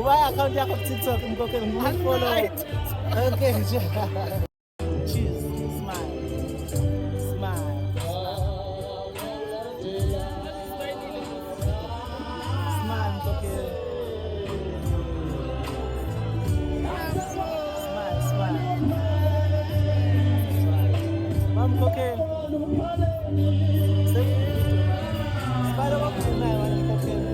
Why account yako TikTok mkoke follow. Okay. Cheese. Smile. Smile. Smile mkoke. Smile, smile. Mom mkoke. Smile mkoke na mkoke.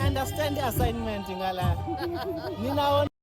Understand the assignment ngala. Ninaona